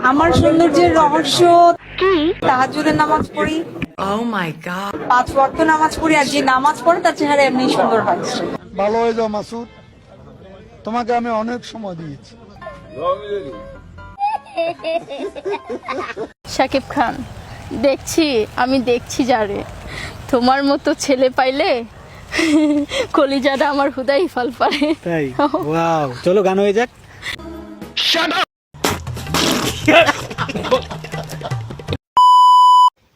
আমার সৌন্দর্যের রহস্য কি? তাহাজ্জুদের নামাজ পড়ি। Oh my God! 5 ওয়াক্ত নামাজ পড়ি, আর যে নামাজ পড়ে তার চেহারা এমনি সুন্দর হয়। ভালো হয়ে যাও মাসুদ, তোমাকে আমি অনেক সময় দিয়েছি। শাকিব খান, আমি দেখছি যারে, তোমার মতো ছেলে পাইলে কলিজাটা আমার হুদাই ফল পারে। তাই? ওয়াও, চলো গান হয়ে যাক।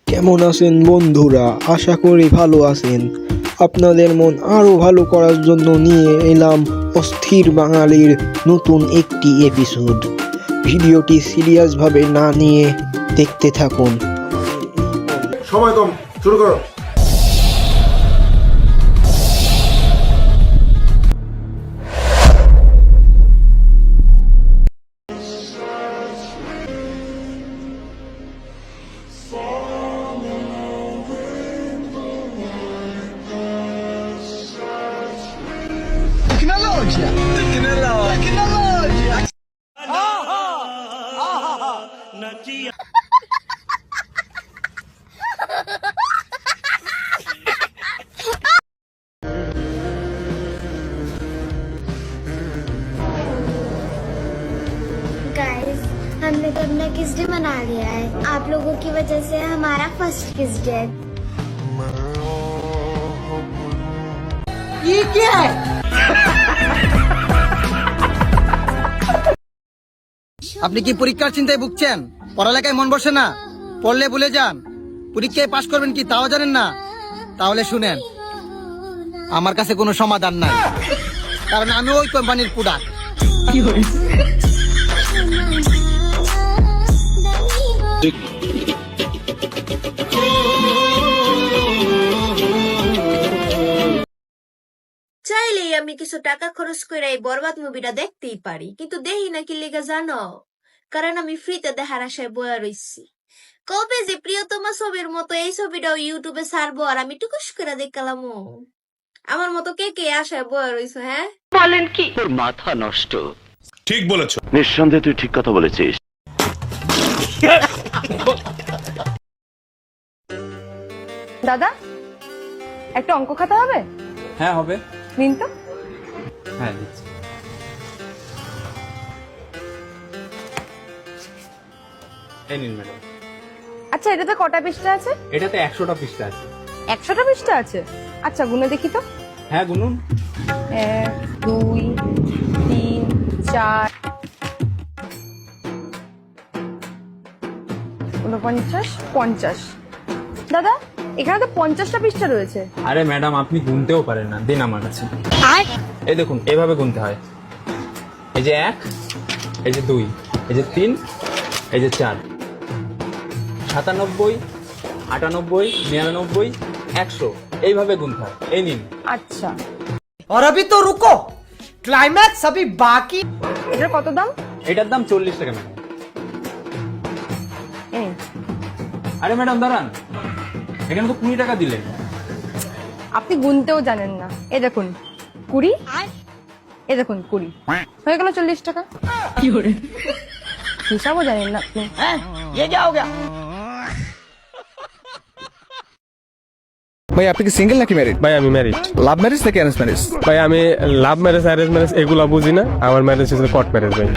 কেমন আছেন বন্ধুরা? আশা করি ভালো আছেন। আপনাদের মন আরো ভালো করার জন্য নিয়ে এলাম অস্থির বাঙালির নতুন একটি এপিসোড। ভিডিওটি সিরিয়াসভাবে না নিয়ে দেখতে থাকুন। সময় কম, শুরু করো। गाइस, हमने तो अपना किस डे मना लिया है। आप लोगों की वजह से हमारा फर्स्ट किस डे। ये क्या है? আপনি কি পরীক্ষার চিন্তায় ভুগছেন? পড়ালেখায় মন বসে না? পড়লে ভুলে যান? পরীক্ষায় পাশ করবেন কি তাও জানেন না? তাহলে শুনেন, আমার কাছে কোনো সমাধান নাই, কারণ আমি ওই কোম্পানির প্রোডাক্ট। চাইলেই আমি কিছু টাকা খরচ করে এই বরবাদ মুভিটা দেখতেই পারি, কিন্তু দেখি না কি লেগে জানো? কারণ আমি ফ্রিতে দেখার আশায় বয়া রইছি। কবে যে প্রিয়তমা ছবির মতো এই ছবিটাও ইউটিউবে ছাড়বো আর আমি টুকুস করে দেখলাম। আমার মতো কে কে আশায় বয়া রইছো? হ্যাঁ বলেন কি? তোর মাথা নষ্ট। ঠিক বলেছো। নিঃসন্দেহে তুই ঠিক কথা বলেছিস। দাদা, একটা অঙ্ক খাতা হবে? হ্যাঁ হবে। নিন তো। হ্যাঁ দিচ্ছি। এই নিন ম্যাডাম। আচ্ছা, এটাতে কটা পৃষ্ঠা আছে? এটাতে 100টা পৃষ্ঠা আছে। 100টা পৃষ্ঠা আছে? আচ্ছা, গুনে দেখি তো। হ্যাঁ গুনুন। 1 2 3 4 49 50। দাদা, এখানে তো 50টা পৃষ্ঠা রয়েছে। আরে ম্যাডাম, আপনি গুনতেও পারেন না, দিন আমার কাছে। এই দেখুন, এইভাবে গুনতে হয়। এই যে 1, এই যে 2, এই যে 3, এই যে 4, 97, 98, 99, 100, এইভাবে গুনতে হয়। এই নিন। আচ্ছা, और अभी तो रुको, क्लाइमैक्स अभी बाकी। এটার কত দাম? এটার দাম 40 টাকা ম্যাডাম। এই, আরে ম্যাডাম দাঁড়ান, এখানে তো 20 টাকা দিলেন। আপনি গুনতেও জানেন না। এই দেখুন 20, এই দেখুন 20, হয়ে গেল 40 টাকা। কি করে হিসাবও জানেন না আপনি? ये क्या हो गया? ভাই আপনি কি সিঙ্গেল নাকি ম্যারিড? ভাই আমি ম্যারিড। লাভ ম্যারেজ নাকি অ্যারেঞ্জ ম্যারেজ? ভাই আমি লাভ ম্যারেজ অ্যারেঞ্জ ম্যারেজ এগুলা বুঝি না, আমার ম্যারেজ হচ্ছে কোর্ট ম্যারেজ। ভাই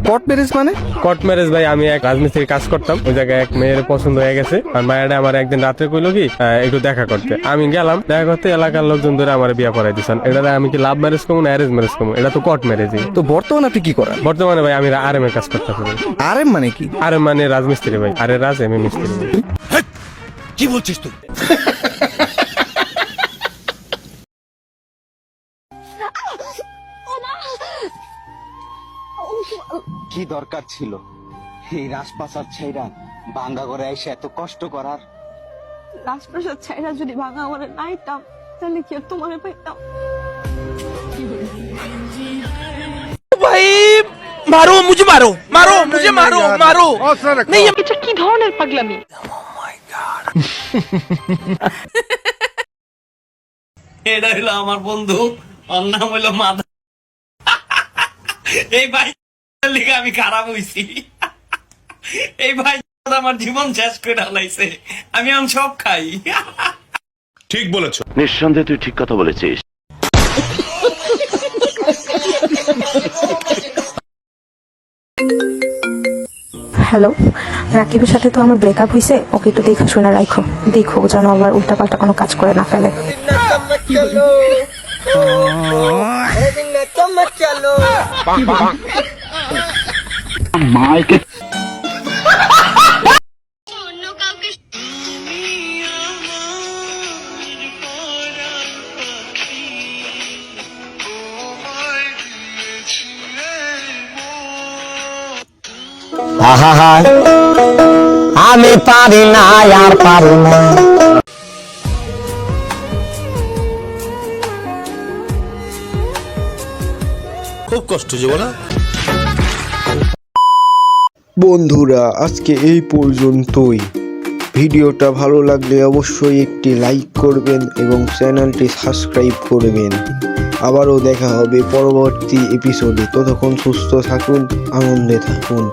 কোর্ট ম্যারেজ মানে? কোর্ট ম্যারেজ ভাই, আমি এক রাজমিস্ত্রি কাজ করতাম, ওই জায়গায় এক মেয়ের পছন্দ হয়ে গেছে, আর মায়েরা আমার একদিন রাত্রে কইলো কি একটু দেখা করতে। আমি গেলাম দেখা করতে, এলাকার লোকজন ধরে আমার বিয়ে পড়াই দিচ্ছেন। এটা আমি কি লাভ ম্যারেজ করবো না অ্যারেঞ্জ ম্যারেজ করবো? এটা তো কোর্ট ম্যারেজই। তো বর্তমানে আপনি কি করেন? বর্তমানে ভাই আমি আরএম এর কাজ করতেছি। আরএম মানে কি? আরএম মানে রাজমিস্ত্রি ভাই, আরে রাজ এম মিস্ত্রি। কি বলছিস তুই? কি দরকার ছিল এই রাজপ্রাসাদ ছাইরা ভাঙ্গা করে এসে এত কষ্ট করার? রাজপ্রাসাদ ছাইরা যদি ভাঙা আমার নাইতাম, তাহলে কি আর তোমারে পাইতাম? ভাই মারো মুঝে, মারো মারো মুঝে, মারো মারো। नहीं, এটা কি ধরনের পাগলামি? এটা হলো আমার বন্ধু, ওর নাম হলো মাধব। এই ভাই লিগে আমি খারাপ হইছি। এই ভাই আমার জীবন শেষ করে ঢালাইছে, আমি এখন সব খাই। ঠিক বলেছো। নিঃসন্দেহে তুই ঠিক কথা বলেছিস। হ্যালো, রাকিবের সাথে তো আমার ব্রেকআপ হয়েছে, ওকে একটু দেখা শোনা রাখো, দেখো যেন আবার উল্টাপাল্টা কোনো কাজ করে না ফেলে। আমি পারি না, আর পারি না। খুব কষ্ট জীবনা। বন্ধুরা আজকে এই পর্যন্তই। ভিডিওটা ভালো লাগলে অবশ্যই একটি লাইক করবেন এবং চ্যানেলটি সাবস্ক্রাইব করবেন। আবারও দেখা হবে পরবর্তী এপিসোডে। ততক্ষণ সুস্থ থাকুন, আনন্দে থাকুন।